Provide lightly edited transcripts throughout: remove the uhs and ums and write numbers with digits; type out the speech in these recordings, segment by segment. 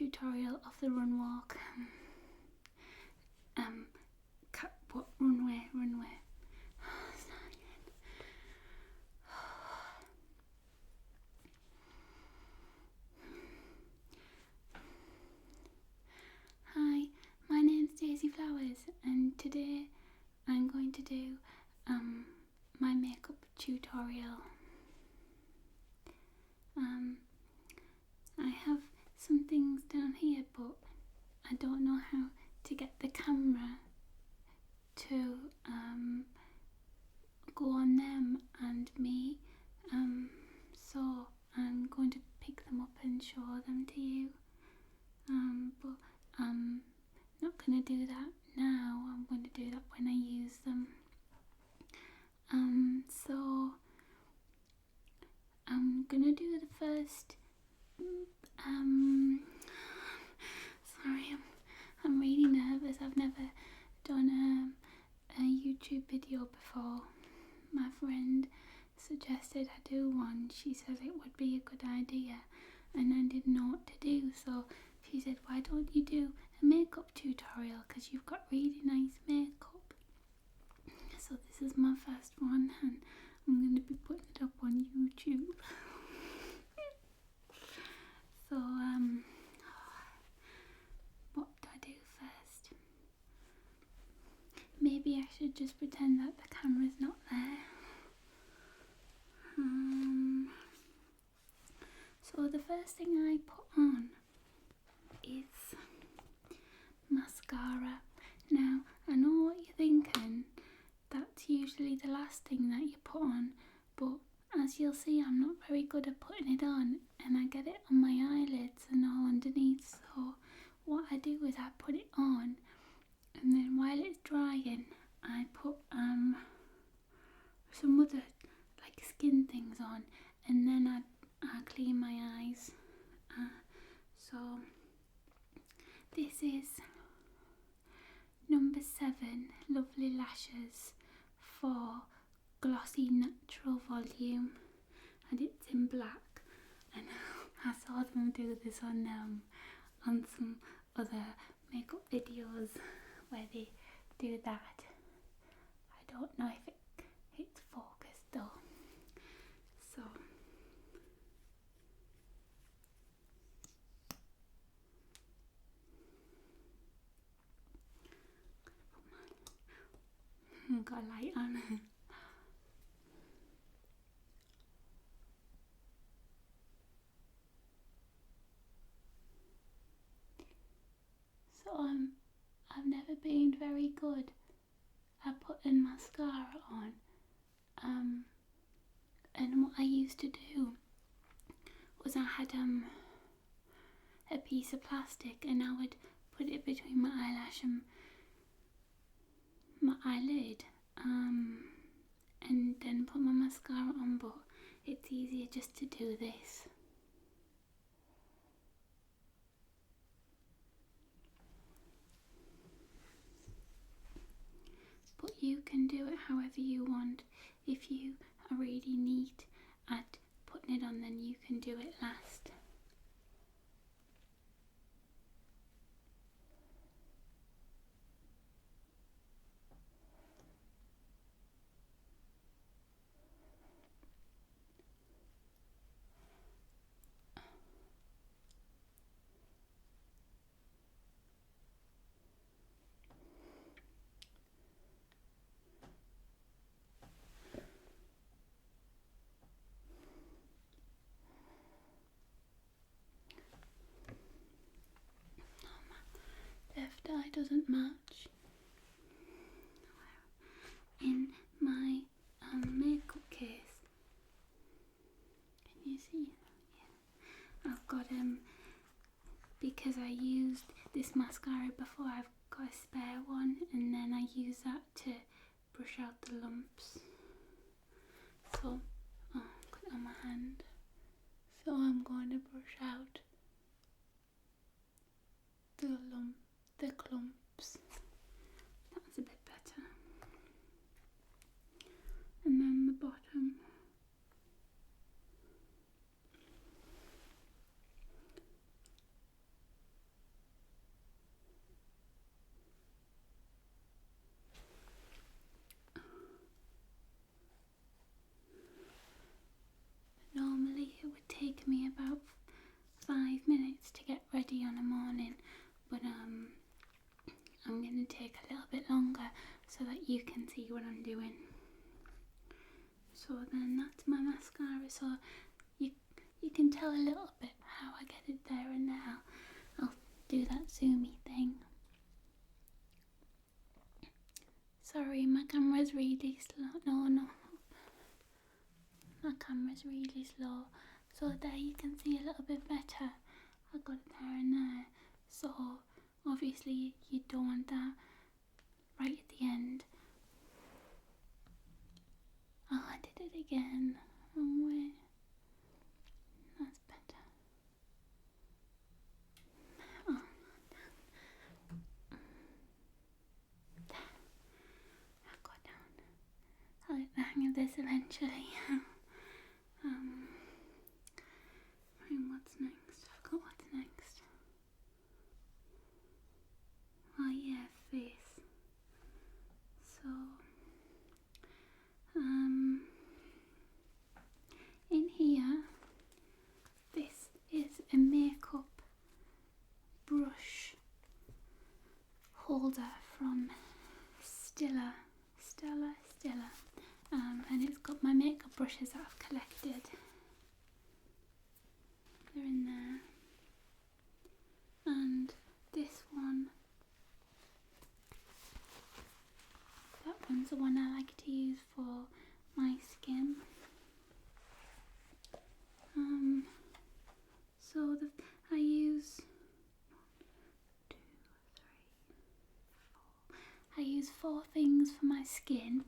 tutorial of the run walk. Runway. Hi, my name's Daisy Flowers, and today I'm going to do my makeup tutorial. I have some things down here, but I don't know how to get the camera to go on them and me, so I'm going to pick them up and show them to you, but I'm not going to do that now. I'm going to do that when I use them. So I'm going to do the first, sorry, I'm really nervous. I've never done a YouTube video before. My friend suggested I do one. She said it would be a good idea, and I didn't know what to do, so she said, why don't you do a makeup tutorial, because you've got really nice makeup. So this is my first one, and I'm going to be putting it up on YouTube. So what do I do first? Maybe I should just pretend that the camera's not there. So the first thing I put on is mascara. Now, I know what you're thinking, that's usually the last thing that you put on, but as you'll see, I'm not very good at putting it on, and I get it on my eyelids and all underneath. So what I do is I put it on, and then while it's drying, I put some other like skin things on, and then I clean my eyes. So this is number 7 Lovely Lashes for Glossy Natural Volume, and it's in black. And I saw them do this on some other makeup videos where they do that. I don't know if it's focused though. So got a light on. So I've never been very good at putting mascara on. And what I used to do was I had a piece of plastic, and I would put it between my eyelash and my eyelid, and then put my mascara on, but it's easier just to do this. But you can do it however you want. If you are really neat at putting it on, then you can do it last. Left eye doesn't match. In my makeup case, can you see? Yeah. I've got because I used this mascara before, I've got a spare one, and then I use that to brush out the lumps. So got it on my hand. So I'm going to brush out the clumps. That's a bit better. And then the bottom. see what I'm doing. So then that's my mascara, so you can tell a little bit how I get it there and now. I'll do that zoomy thing. Sorry, my camera's really slow. No. My camera's really slow. So there you can see a little bit better. I got it there and there. So obviously you don't want that right at the end. Oh, I did it again. Wrong way. That's better. Oh, there. I got down. I'll get the hang of this eventually. Right, what's next? I forgot what's next. Oh yeah, face. So, in here, this is a makeup brush holder from Stella, and it's got my makeup brushes that I've collected. They're in there, and this one, that one's the one I like to use for my skin. So I use 4 things for my skin.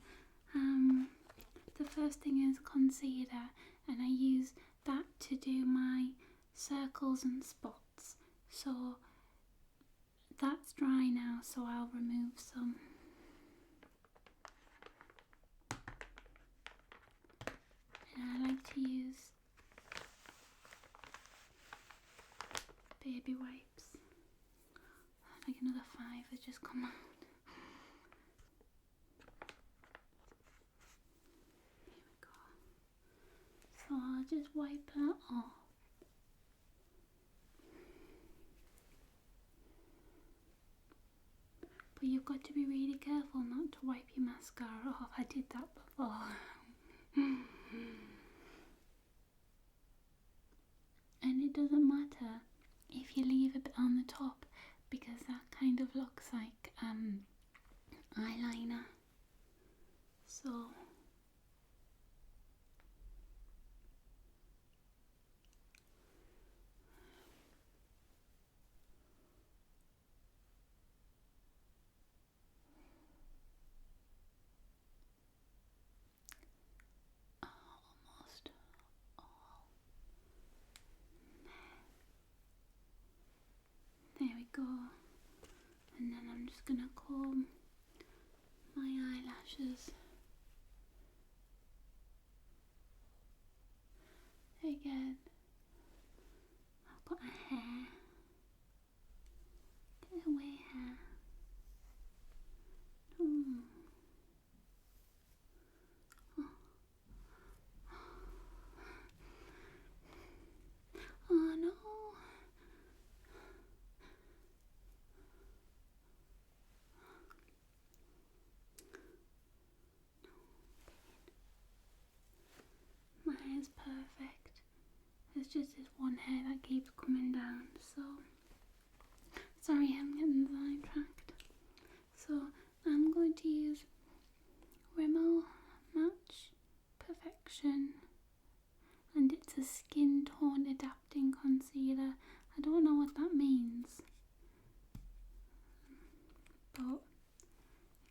The first thing is concealer, and I use that to do my circles and spots. So that's dry now, so I'll remove some. And I like to use baby wipes. Like another 5 has just come out. Here we go. So I'll just wipe that off. But you've got to be really careful not to wipe your mascara off. I did that before. And it doesn't matter if you leave a bit on the top, because that kind of looks like eyeliner. So almost all. There we go. And then I'm just gonna comb my eyelashes again. I've got a hair. Get away, hair. Oh no. My hair's perfect. There's just this one hair that keeps coming down, so sorry, I'm getting sidetracked. So I'm going to use Rimmel Match Perfection, and it's a skin tone adapting concealer. I don't know what that means, but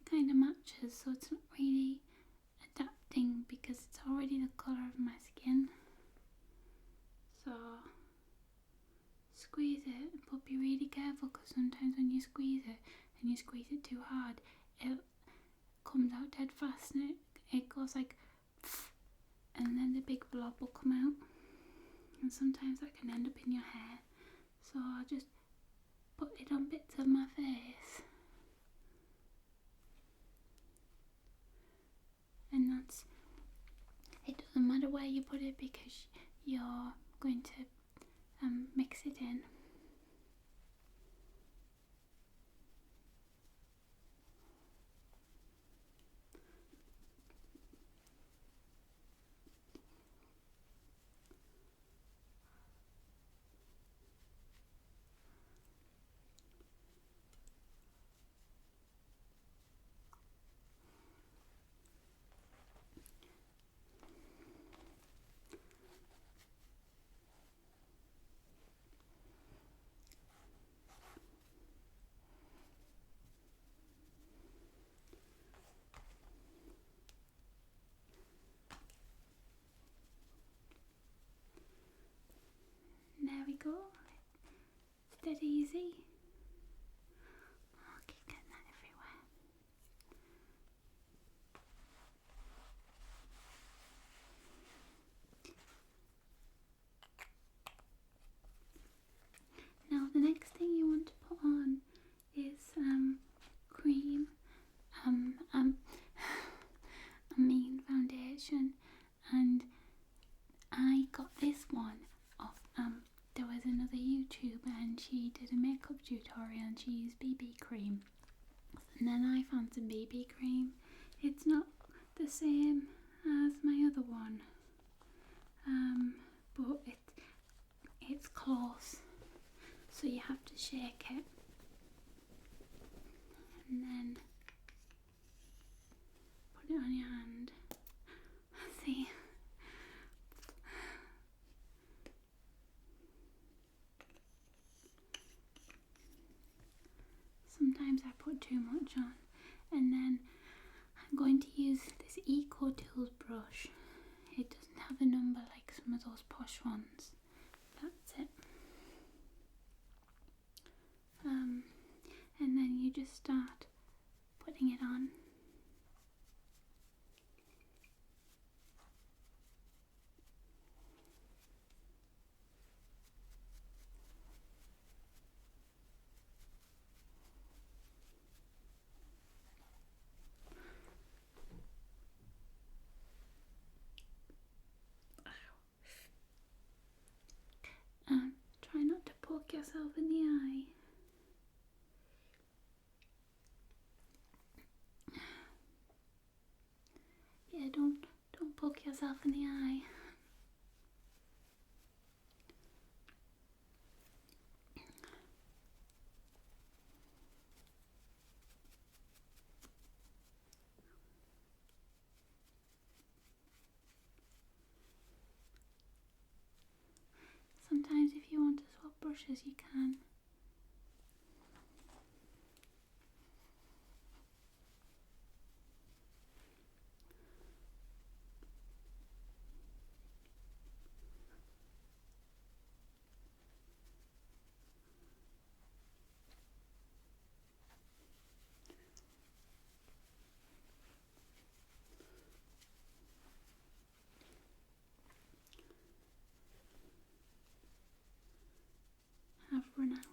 it kind of matches, so it's not really adapting because it's already the colour of my skin. So squeeze it, but be really careful, because sometimes when you squeeze it and you squeeze it too hard, it comes out dead fast, and it goes like pff, and then the big blob will come out, and sometimes that can end up in your hair. So I'll just put it on bits of my face, and it doesn't matter where you put it, because you're going to mix it in. go. It's dead easy. I keep getting that everywhere. Now the next thing you want to put on is cream. I mean foundation, and I got this one off. There was another YouTuber and she did a makeup tutorial and she used BB cream, and then I found some BB cream. It's not the same as my other one, but it's close, so you have to shake it and then put it on your hand. See? Sometimes I put too much on, and then I'm going to use this Eco Tools brush. It doesn't have a number like some of those posh ones. That's it. And then you just start putting it on. Try not to poke yourself in the eye. Yeah, don't poke yourself in the eye. Sometimes if you want to swap brushes you can. I've run out.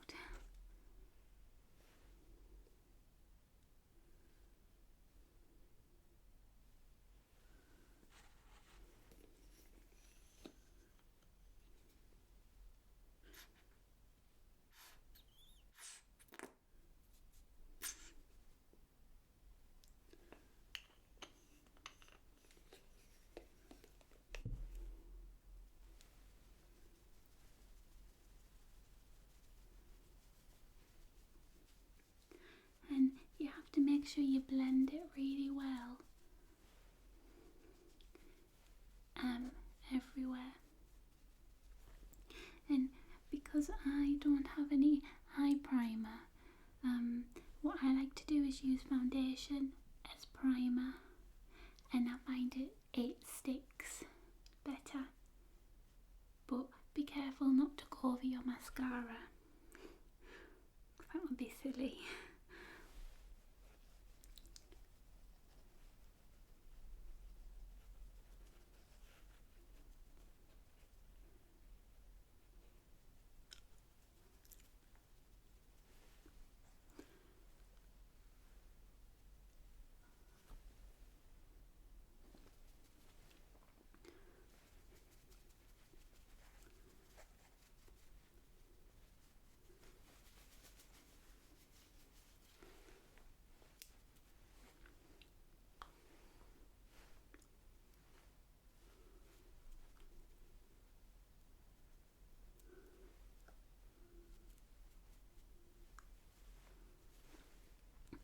And you have to make sure you blend it really well. Everywhere. And because I don't have any eye primer, what I like to do is use foundation as primer, and I find it sticks better. But be careful not to go over your mascara. That would be silly.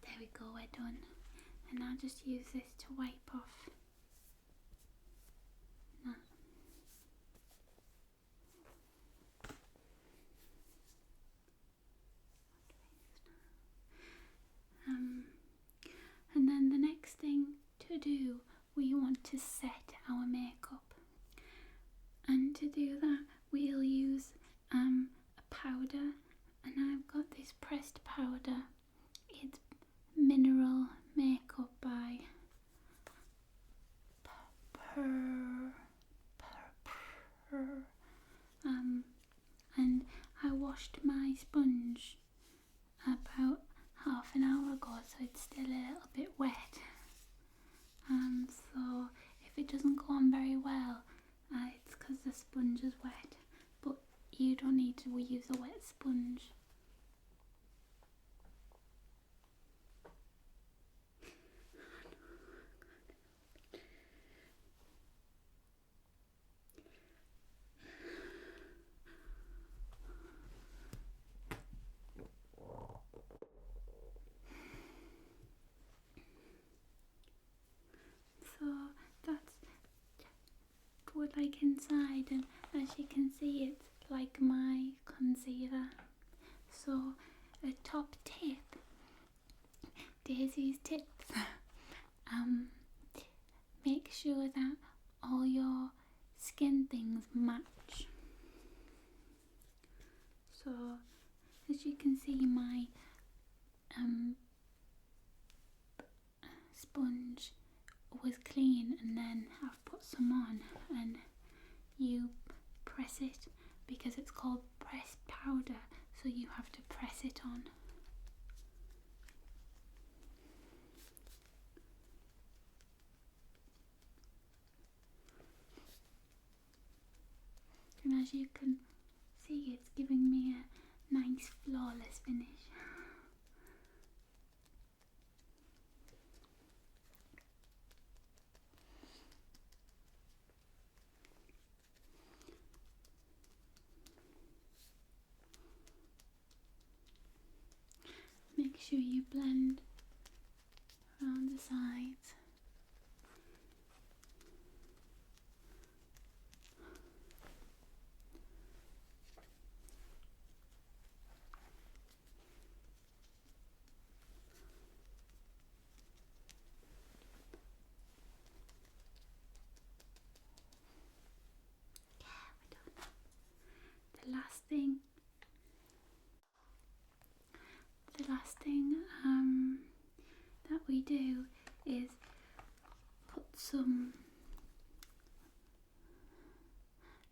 There we go, we're done. And I'll just use this to wipe off. No. And then the next thing to do, we want to set our makeup. And to do that, we'll use powder, and I've got this pressed powder. It's Mineral Makeup by and I washed my sponge about half an hour ago, so it's still a little bit wet. So if it doesn't go on very well, it's because the sponge is wet, but you don't need to use a wet sponge. So that's what like inside, and as you can see, it's like my concealer. So a top tip, Daisy's tips, make sure that all your skin things match. So as you can see, my sponge was clean, and then I've put some on, and you press it because it's called pressed powder, so you have to press it on. And as you can see, it's giving me a nice flawless finish. Make sure you blend around the sides. The last thing that we do is put some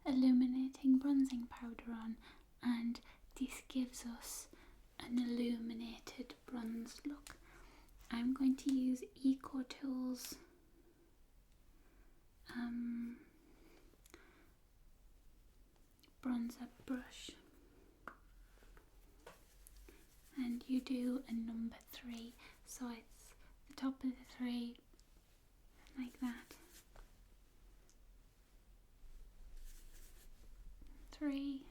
illuminating bronzing powder on, and this gives us an illuminated bronze look. I'm going to use Eco Tools bronzer brush, and you do a number 3, so it's the top of the 3 like that. 3,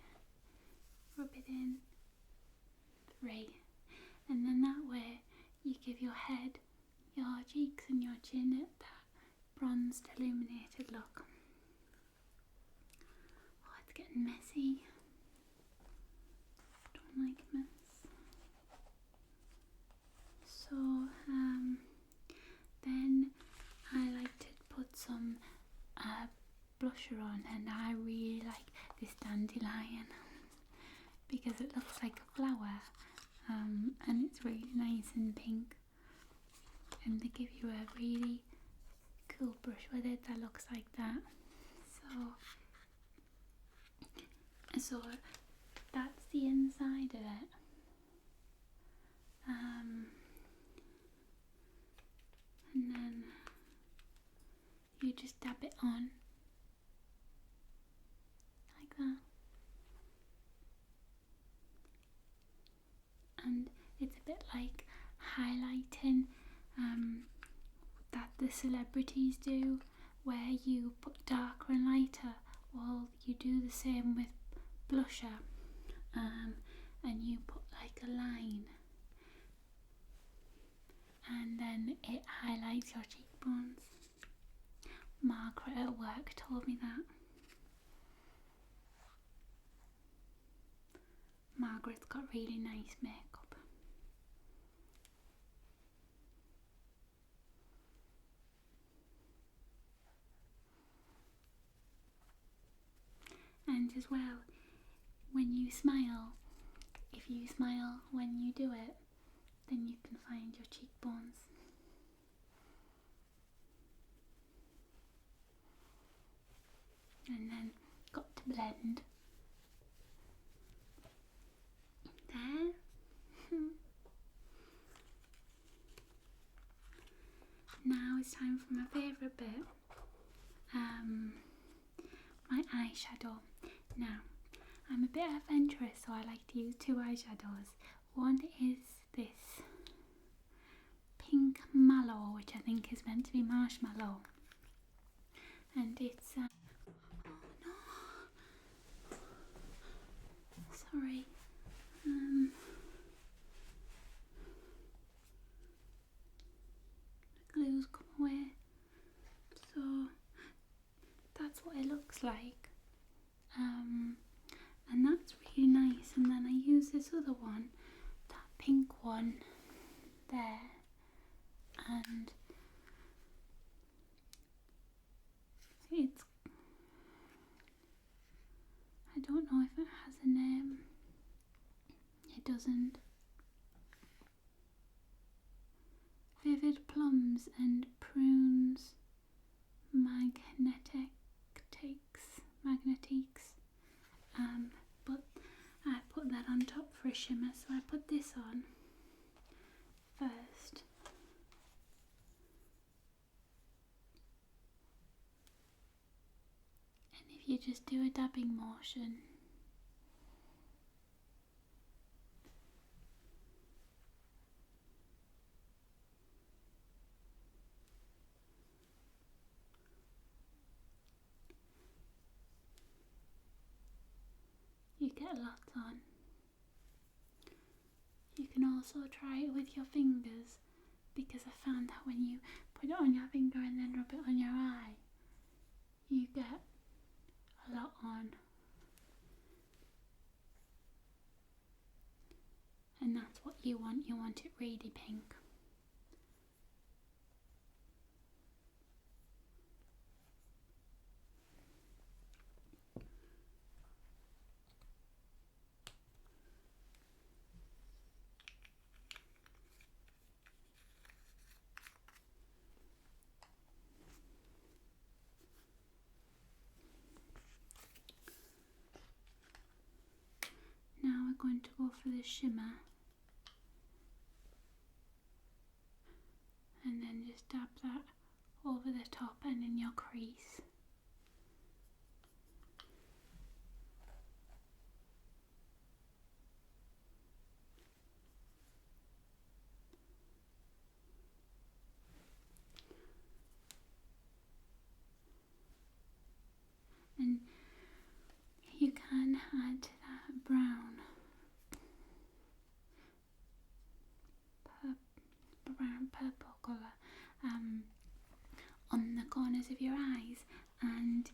rub it in, 3, and then that way you give your head, your cheeks and your chin that bronzed illuminated look. Oh, it's getting messy. Don't like mess. So then I like to put some blusher on, and I really like this dandelion because it looks like a flower, and it's really nice and pink, and they give you a really cool brush with it that looks like that. So that's the inside of it. And then you just dab it on like that, and it's a bit like highlighting that the celebrities do, where you put darker and lighter. Well, you do the same with blusher, and you put like a line, and then it highlights your cheekbones. Margaret at work told me that. Margaret's got really nice makeup. And as well, when you smile, if you smile when you do it, then you can find your cheekbones. And then got to blend. There. Now it's time for my favourite bit. My eyeshadow. Now, I'm a bit adventurous, so I like to use two eyeshadows. One is this pink mallow, which I think is meant to be marshmallow. And it's oh no, sorry. The glue's come away. So that's what it looks like. And that's really nice. And then I use this other one, that pink one there, and it's, I don't know if it has a name. It doesn't. Vivid Plums and Prunes Magnetiques. But I put that on top for a shimmer, so I put this on first. And if you just do a dabbing motion, you get lots on. You can also try it with your fingers, because I found that when you put it on your finger and then rub it on your eye, you get a lot on. And that's what you want it really pink. Now we're going to go for the shimmer, and then just dab that over the top and in your crease. And you can add that brown purple colour on the corners of your eyes, and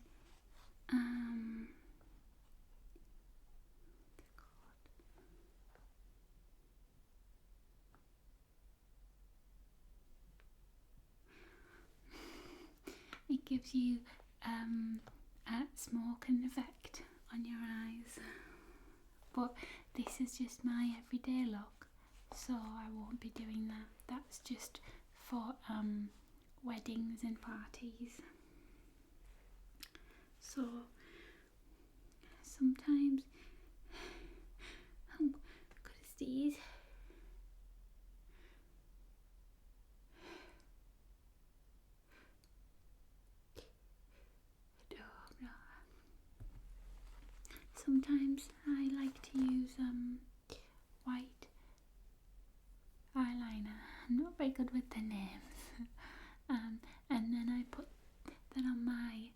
it gives you a smoking effect on your eyes. But this is just my everyday look, so I won't be doing that. That's just for weddings and parties. So sometimes I'm good as these. Sometimes I like to use white eyeliner. I'm not very good with the names. And then I put that on my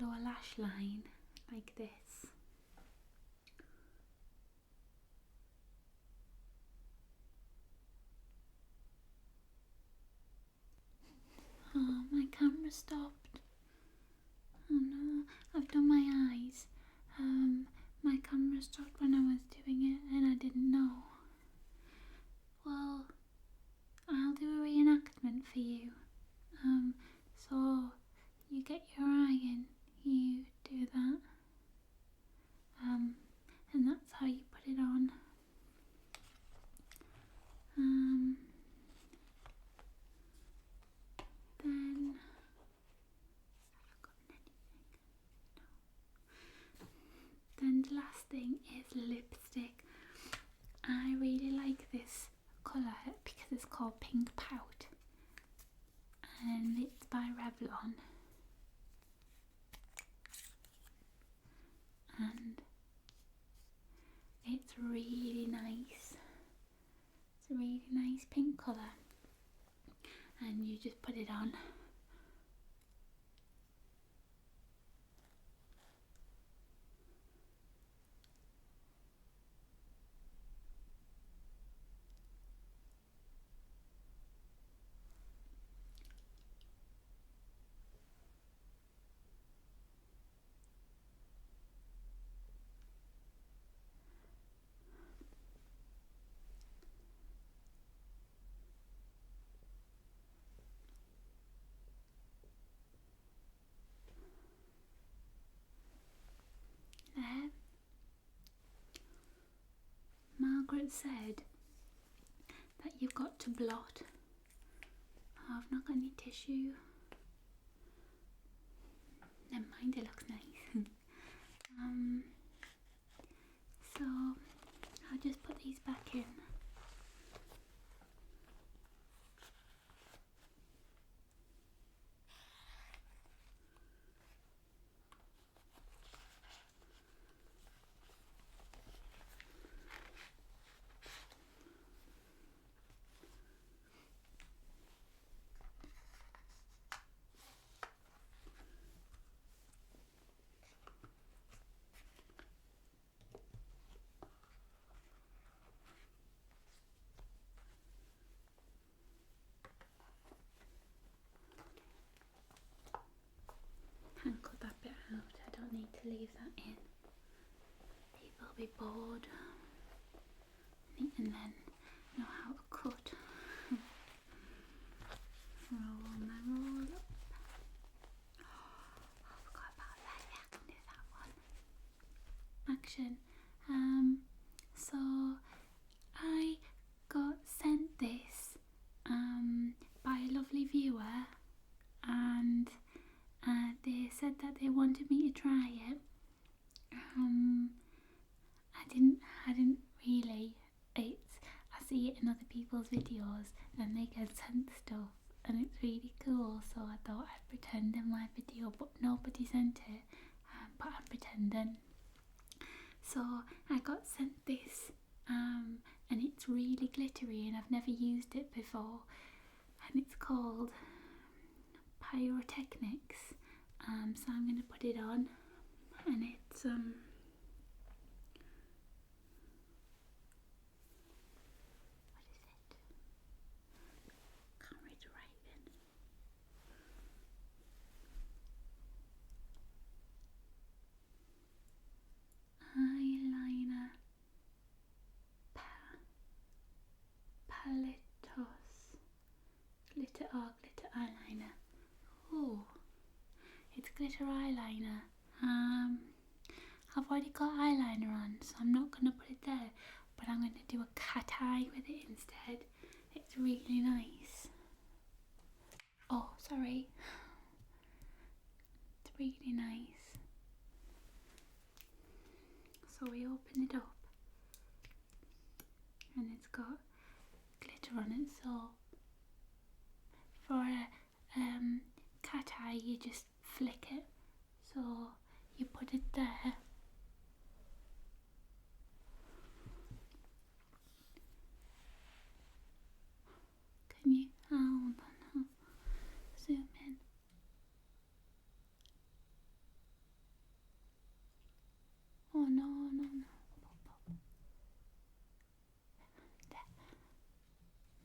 lower lash line like this. Oh, my camera stopped. Oh no, I've done my eyes. My camera stopped when I was doing it and I didn't know. Well, I'll do a reenactment for you. So you get your eye in, you do that. And that's how you put it on thing is lipstick. I really like this colour because it's called Pink Pout and it's by Revlon, and it's really nice. It's a really nice pink colour, and you just put it on. There. Margaret said that you've got to blot. Oh, I've not got any tissue. Never mind, it looks nice. So I'll just put these back in. And cut that bit out. I don't need to leave that in. People will be bored and then know how to cut. Roll my roll up. Oh, I forgot about that. Yeah, I can do that one. Action. So I got sent this by a lovely viewer, and they said that they wanted me to try it. I didn't really. I see it in other people's videos and they get sent stuff and it's really cool, so I thought I'd pretend in my video, but nobody sent it, but I'm pretending. So I got sent this and it's really glittery and I've never used it before, and it's called Pyrotechnics. So I'm going to put it on, and it's what is it? Can't read the writing. Eyeliner Paletos glitter eyeliner. Oh, it's glitter eyeliner. I've already got eyeliner on, so I'm not going to put it there, but I'm going to do a cat eye with it instead. It's really nice. Oh, sorry. It's really nice. So we open it up and it's got glitter on it, so for a cat eye you just flick it, so you put it there. Can you hold on, zoom in. Oh no.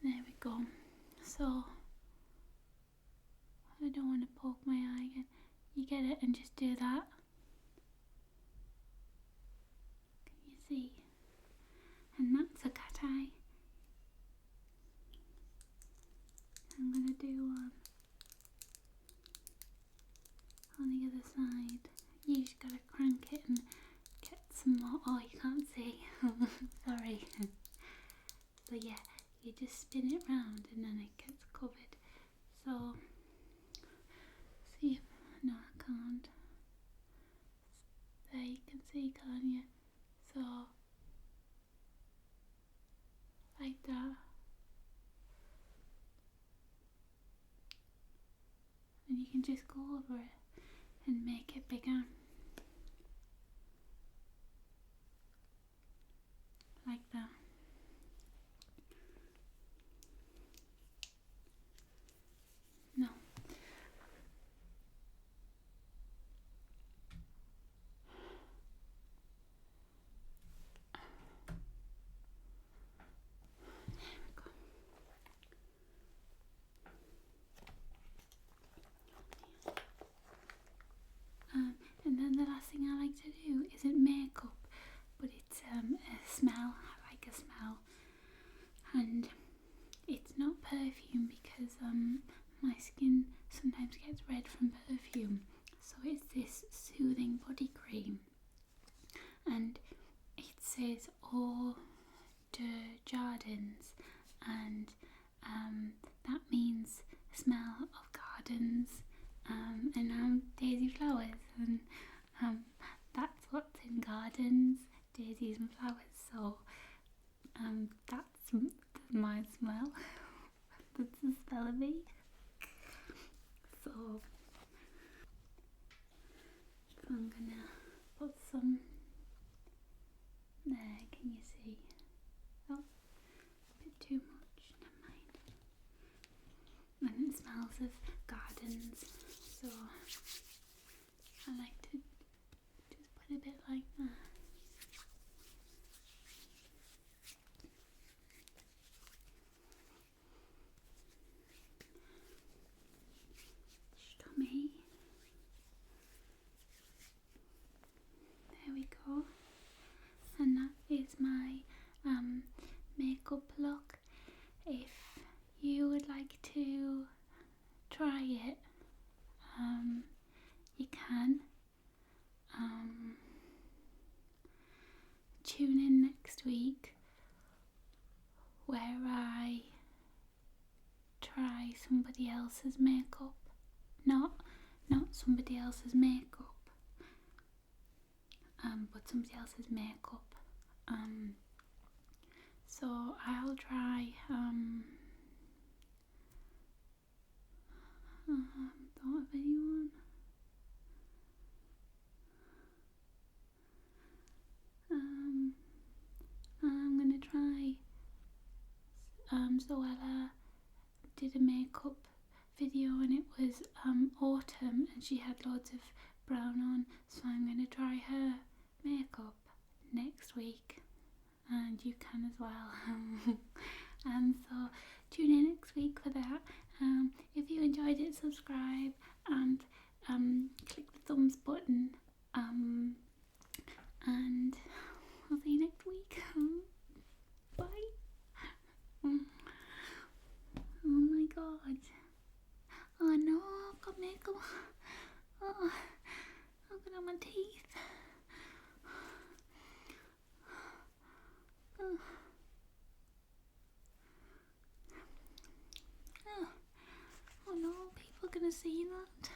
There we go. So I don't want to poke my eye again. You get it and just do that. Can you see? And that's a cat eye. I'm going to do one on the other side. You just got to crank it and get some more. Oh, you can't see. Sorry. So yeah, you just spin it round and then it gets covered. So see, no I can't. There you can see, can't you? So, like that. And you can just go over it and make it bigger. Like that. No. And then the last thing I like to do isn't makeup, but it's a smell. I like a smell, and it's not perfume because my skin sometimes gets red from perfume. So it's this soothing body cream, and it says Eau de Jardins, and that means smell of gardens. And daisy flowers, and that's what's in gardens, daisies and flowers. So that's my smell. That's the smell of me. So I'm gonna put some there. Can you see? Oh, a bit too much. Never mind. And it smells of gardens. So I like to just put a bit like that. Tummy. There we go. And that is my makeup look. If you would like to try it, you can. Tune in next week where I try somebody else's makeup. Not somebody else's makeup, but somebody else's makeup. So I'll try thought of anyone. I'm gonna try Zoella did a makeup video and it was autumn and she had loads of brown on, so I'm gonna try her makeup next week, and you can as well. So tune in next week for that. If you enjoyed it, subscribe and click the thumbs button, and I'll see you next week. Bye. Oh my god. Oh no, I've got makeup. Oh, I've got on my teeth. Oh. Oh no, people are gonna see that.